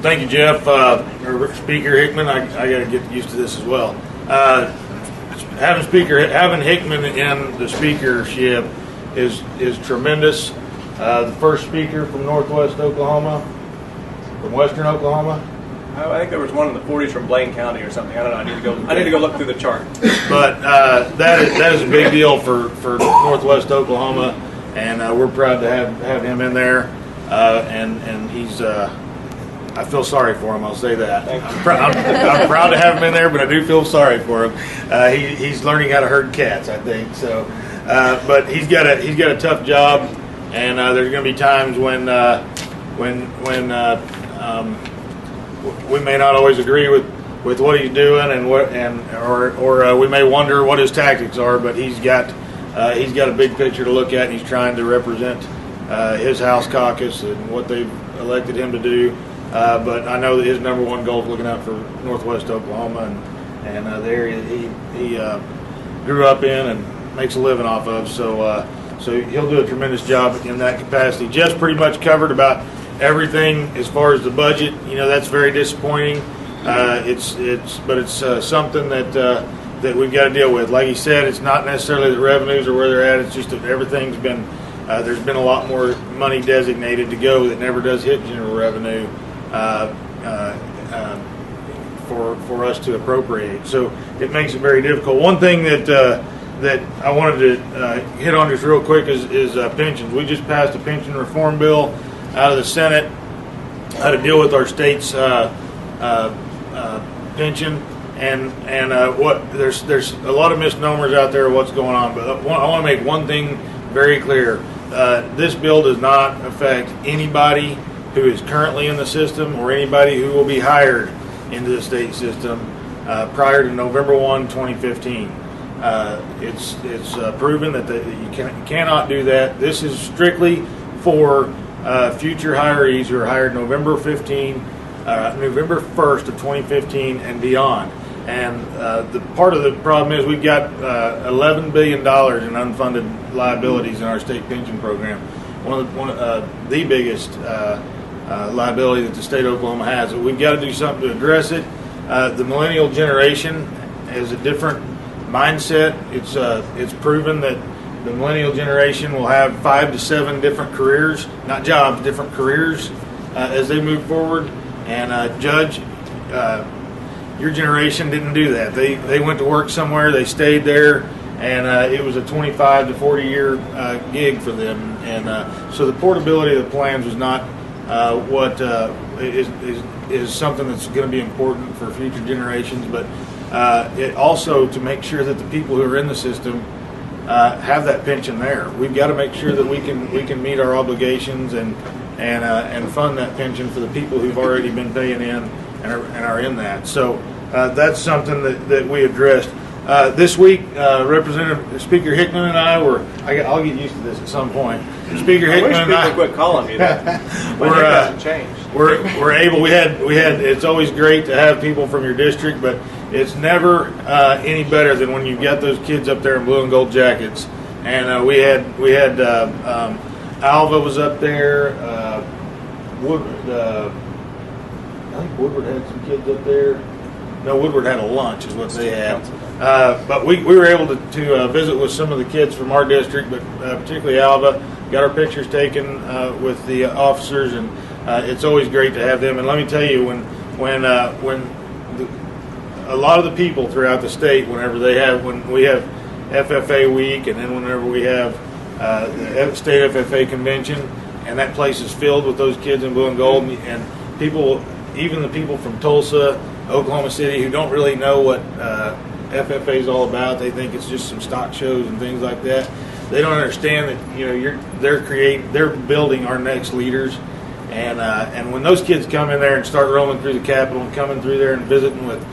Thank you, Jeff. Speaker Hickman, I got to get used to this as well. Having Hickman in the speakership is tremendous. The first speaker from Northwest Oklahoma, from Western Oklahoma. I think there was one in the 40s from Blaine County or something. I don't know. I need to go look through the chart. But that is a big deal for Northwest Oklahoma, and we're proud to have him in there. And he's. I feel sorry for him. I'll say that. I'm proud to have him in there, but I do feel sorry for him. He's learning how to herd cats, I think. So, but he's got a tough job, and there's going to be times when we may not always agree with what he's doing, or we may wonder what his tactics are. But he's got a big picture to look at, and he's trying to represent his House caucus and what they've elected him to do. But I know that his number one goal is looking out for Northwest Oklahoma and the area he grew up in and makes a living off of. So he'll do a tremendous job in that capacity. Jeff's pretty much covered about everything as far as the budget. That's very disappointing. It's something that we've got to deal with. Like he said, it's not necessarily the revenues or where they're at. It's just that everything's been there's been a lot more money designated to go that never does hit general revenue. For us to appropriate, so it makes it very difficult. One thing that I wanted to hit on just real quick is pensions. We just passed a pension reform bill out of the Senate, how to deal with our state's pension, and what there's a lot of misnomers out there of what's going on. But I want to make one thing very clear: this bill does not affect anybody who is currently in the system or anybody who will be hired into the state system prior to November 1, 2015. It's proven that you cannot do that. This is strictly for future hirees who are hired November 1st of 2015 and beyond. And the part of the problem is we've got $11 billion in unfunded liabilities in our state pension program. One of the biggest liability that the state of Oklahoma has. We've got to do something to address it. The millennial generation has a different mindset. It's proven that the millennial generation will have 5 to 7 different careers, not jobs, different careers as they move forward. And Judge, your generation didn't do that. They went to work somewhere, they stayed there, and it was a 25 to 40 year gig for them. And so the portability of the plans was not what is something that's going to be important for future generations, but it also to make sure that the people who are in the system have that pension there. We've got to make sure that we can meet our obligations and fund that pension for the people who've already been paying in and are in that. So that's something that we addressed. This week, Speaker Hickman and I were. I'll get used to this at some point. Speaker Hickman and I. Quit calling me that. Hasn't changed. We're able. We had. It's always great to have people from your district, but it's never any better than when you've got those kids up there in blue and gold jackets. And we had Alva was up there. Woodward. I think Woodward had some kids up there. No, Woodward had a lunch, is what they had. But we were able to visit with some of the kids from our district, but particularly Alva. Got our pictures taken with the officers, and it's always great to have them. And let me tell you, when a lot of the people throughout the state, when we have FFA week, and then whenever we have the state FFA convention, and that place is filled with those kids in blue and gold, and people, even the people from Tulsa, Oklahoma City, who don't really know what FFA is all about. They think it's just some stock shows and things like that. They don't understand that they're building our next leaders, and when those kids come in there and start rolling through the Capitol and coming through there and visiting with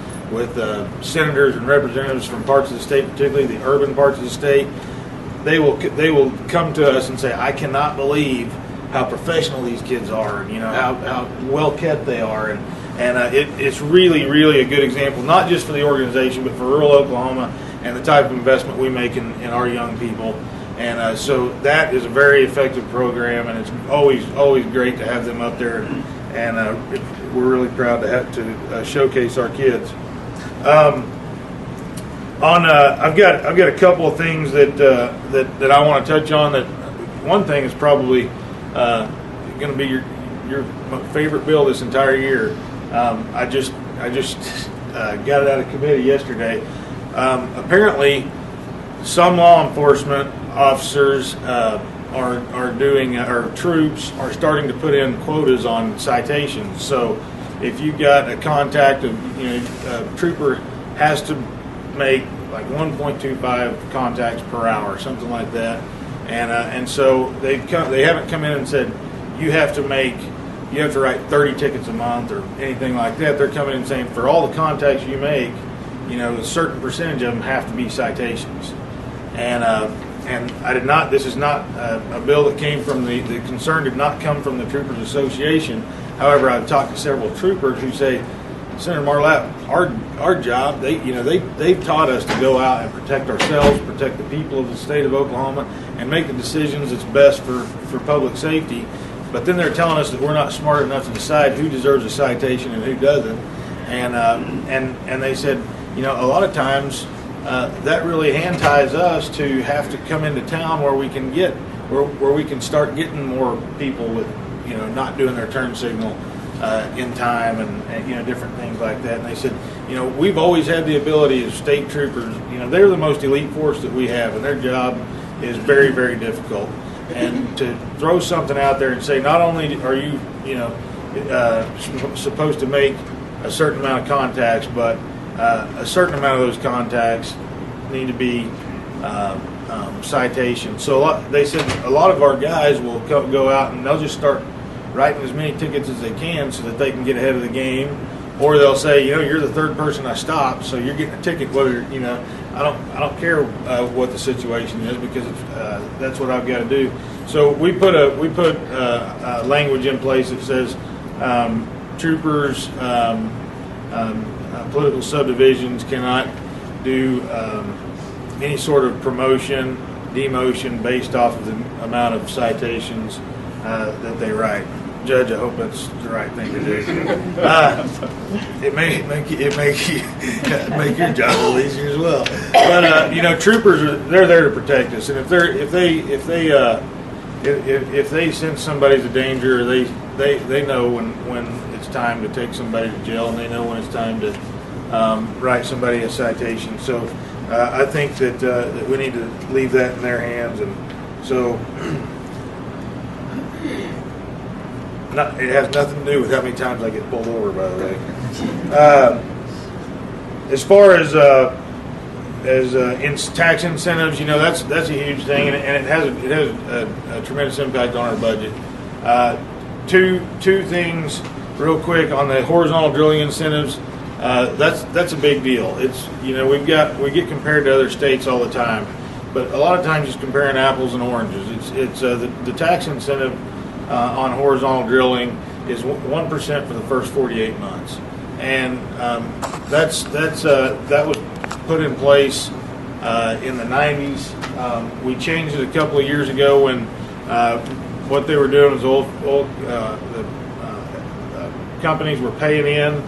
senators and representatives from parts of the state, particularly the urban parts of the state, they will come to us and say, "I cannot believe how professional these kids are, and how well kept they are." And it's really, really a good example, not just for the organization, but for rural Oklahoma and the type of investment we make in our young people. And so that is a very effective program, and it's always great to have them up there and we're really proud to have to showcase our kids. I've got a couple of things that I want to touch on. That one thing is probably going to be your favorite bill this entire year. I just got it out of committee yesterday. Apparently, some law enforcement officers are doing, or troops are starting to put in quotas on citations. So, if you've got a contact of, a trooper has to make like 1.25 contacts per hour, something like that, and so they haven't come in and said you have to write 30 tickets a month or anything like that. They're coming in and saying for all the contacts you make, a certain percentage of them have to be citations. And I did not. This is not a bill that came from the concern did not come from the Troopers Association. However, I've talked to several troopers who say, Senator Marlatt, our job, they've taught us to go out and protect ourselves, protect the people of the state of Oklahoma, and make the decisions that's best for public safety. But then they're telling us that we're not smart enough to decide who deserves a citation and who doesn't. And they said, a lot of times that really hand ties us to have to come into town where we can start getting more people with not doing their turn signal in time and different things like that. And they said, we've always had the ability as state troopers. They're the most elite force that we have, and their job is very, very difficult. And to throw something out there and say not only are you supposed to make a certain amount of contacts, but a certain amount of those contacts need to be citations. So they said a lot of our guys will go out and they'll just start writing as many tickets as they can so that they can get ahead of the game, or they'll say, you're the third person I stopped, so you're getting a ticket. Whether I don't care what the situation is, because that's what I've got to do. So we put language in place that says troopers, political subdivisions cannot do any sort of promotion, demotion based off of the amount of citations that they write. Judge, I hope that's the right thing to do. It may make your job a little easier as well. But troopers they're there to protect us, and if they sense somebody's a danger, they know when it's time to take somebody to jail, and they know when it's time to write somebody a citation. So I think that we need to leave that in their hands, and so. It has nothing to do with how many times I get pulled over, by the way. As far as in tax incentives, that's a huge thing, and it has a tremendous impact on our budget. Two things real quick on the horizontal drilling incentives. That's a big deal. It's we get compared to other states all the time, but a lot of times it's comparing apples and oranges. It's the tax incentive on horizontal drilling is 1% for the first 48 months, and that was put in place in the 90s. We changed it a couple of years ago when what they were doing was the companies were paying in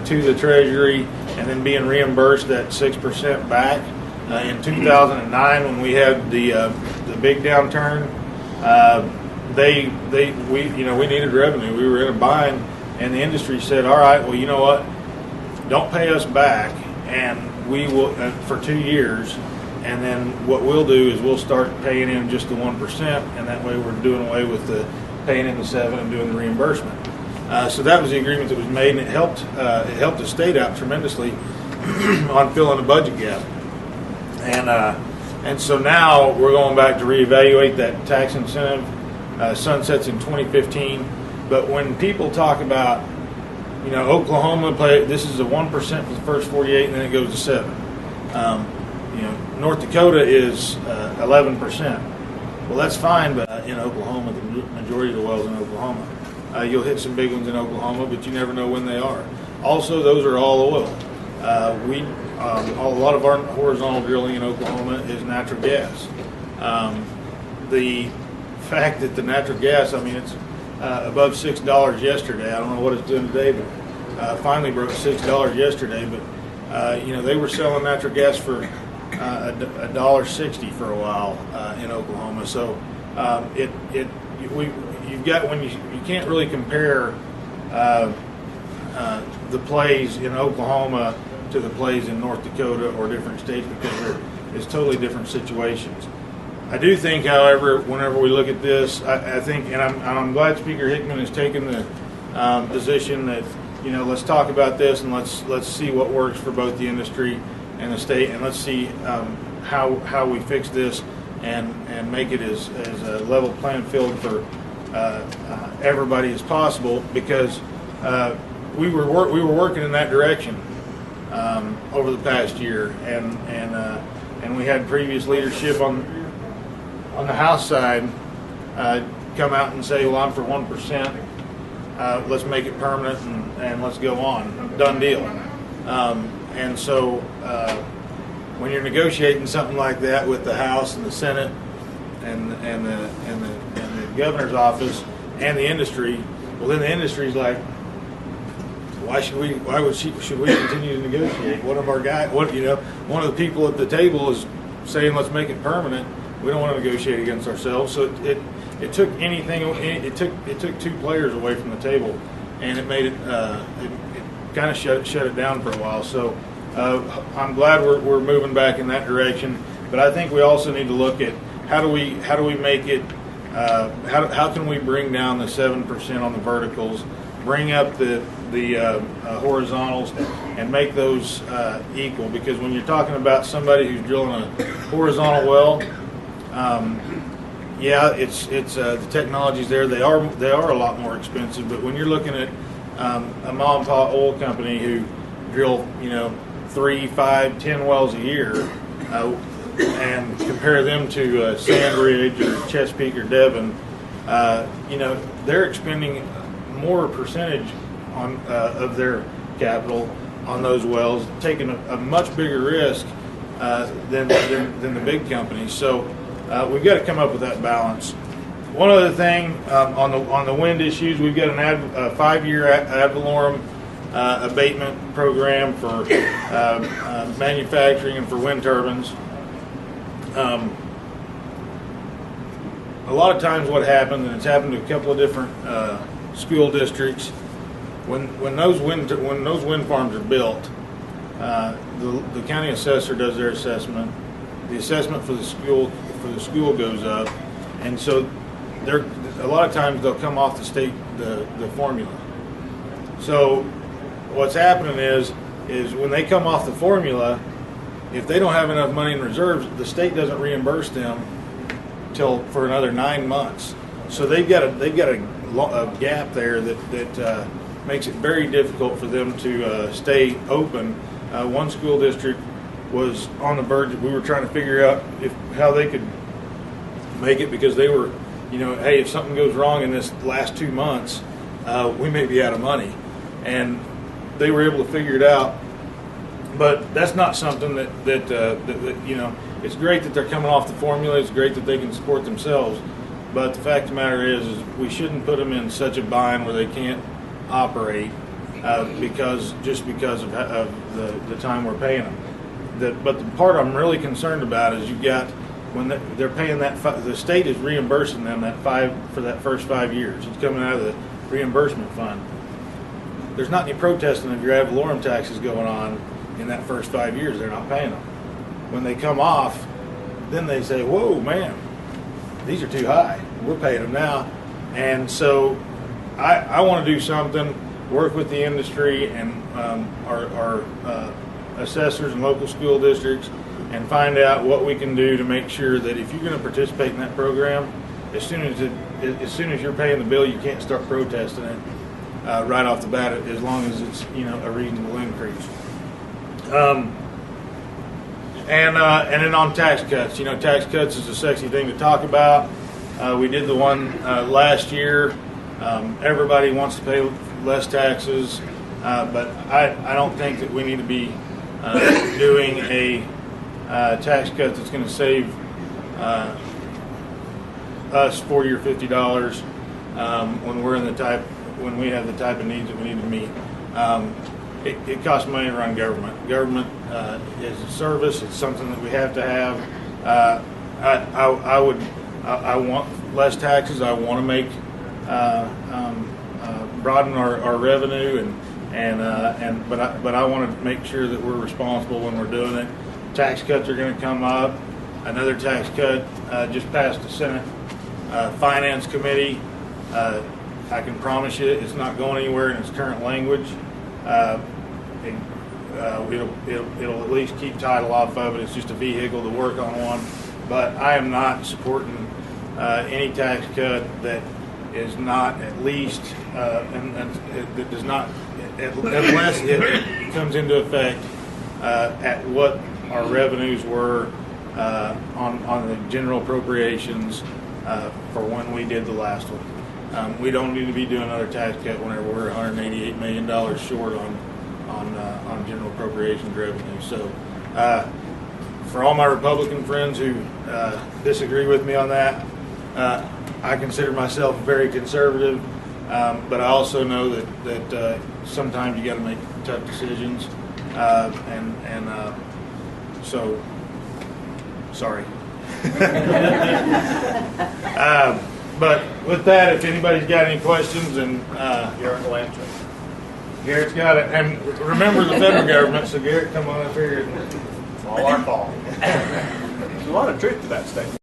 to the Treasury and then being reimbursed that 6% back. In 2009, when we had the big downturn. We needed revenue. We were in a bind, and the industry said, all right, well, you know what? Don't pay us back, and we will for 2 years, and then what we'll do is we'll start paying in just the 1%, and that way we're doing away with the paying in the 7 and doing the reimbursement. So that was the agreement that was made, and it helped the state out tremendously on filling a budget gap. And so now we're going back to reevaluate that tax incentive. Sunsets in 2015, but when people talk about, Oklahoma this is a 1% for the first 48, and then it goes to 7. North Dakota is 11%. Well, that's fine, but in Oklahoma, the majority of the wells in Oklahoma, you'll hit some big ones in Oklahoma, but you never know when they are. Also, those are all oil. A lot of our horizontal drilling in Oklahoma is natural gas. The fact that the natural gas, above $6 yesterday. I don't know what it's doing today, but finally broke $6 yesterday. But they were selling natural gas for $1.60 for a while in Oklahoma. So you've got when you can't really compare the plays in Oklahoma to the plays in North Dakota or different states because it's totally different situations. I do think, however, whenever we look at this, I think, and I'm glad Speaker Hickman has taken the position that let's talk about this and let's see what works for both the industry and the state, and let's see how we fix this and make it as a level playing field for everybody as possible, because we were working in that direction over the past year, and we had previous leadership on the House side come out and say, well, I'm for 1%. Let's make it permanent and let's go on. Done deal. And so when you're negotiating something like that with the House and the Senate and the governor's office and the industry, well, then the industry's like, should we continue to negotiate? One of the people at the table is saying, let's make it permanent. We don't want to negotiate against ourselves. So it took it took two players away from the table, and it made it kind of shut it down for a while. So I'm glad we're moving back in that direction. But I think we also need to look at how do we make it how can we bring down the 7% on the verticals, bring up the horizontals, and make those equal. Because when you're talking about somebody who's drilling a horizontal well, it's the technology's there. They are a lot more expensive. But when you're looking at a mom and pop oil company who drill 3, 5, 10 wells a year, and compare them to Sandridge or Chesapeake or Devon, they're expending more percentage on of their capital on those wells, taking a much bigger risk than the big companies. So we've got to come up with that balance. One other thing on the wind issues, we've got a 5-year ad valorem abatement program for manufacturing and for wind turbines. A lot of times what happens, and it's happened to a couple of different school districts, when those wind farms are built, the county assessor does their assessment. The assessment for the school goes up, and so a lot of times they'll come off the formula. So what's happening is when they come off the formula, if they don't have enough money in reserves, the state doesn't reimburse them for another 9 months. So they've got a gap there that makes it very difficult for them to stay open. One school district was on the verge. We were trying to figure out how they could make it, because they were, hey, if something goes wrong in this last 2 months, we may be out of money, and they were able to figure it out. But that's not something that it's great that they're coming off the formula. It's great that they can support themselves. But the fact of the matter is we shouldn't put them in such a bind where they can't operate because of the time we're paying them. But the part I'm really concerned about is you've got when they're paying the state is reimbursing them for that first 5 years. It's coming out of the reimbursement fund. There's not any protesting of your ad valorem taxes going on in that first 5 years. They're not paying them. When they come off, then they say, whoa, man, these are too high. We're paying them now. And so I want to do something, work with the industry and our assessors and local school districts, and find out what we can do to make sure that if you're going to participate in that program, as soon as you're paying the bill, you can't start protesting it right off the bat, as long as it's a reasonable increase. And then on tax cuts, tax cuts is a sexy thing to talk about. We did the one last year. Everybody wants to pay less taxes, but I don't think that we need to be doing a tax cut that's going to save us $40 or $50 when we have the type of needs that we need to meet. It costs money to run government. Government is a service. It's something that we have to have. I want less taxes. I want to make broaden our revenue but I want to make sure that we're responsible when we're doing it. Tax cuts are going to come up. Another tax cut just passed the Senate Finance Committee. I can promise you it's not going anywhere in its current language. It'll at least keep title off of it. It's just a vehicle to work on one. But I am not supporting any tax cut that is not at least and that does not unless it comes into effect at what our revenues were on the general appropriations for when we did the last one. We don't need to be doing another tax cut whenever we're $188 million short on general appropriations revenue. So for all my Republican friends who disagree with me on that, I consider myself very conservative, but I also know that sometimes you got to make tough decisions, so sorry. But with that, if anybody's got any questions, and Garrett will answer. Garrett's got it. And remember the federal government, so Garrett, come on up here. It's all our fault. There's a lot of truth to that statement.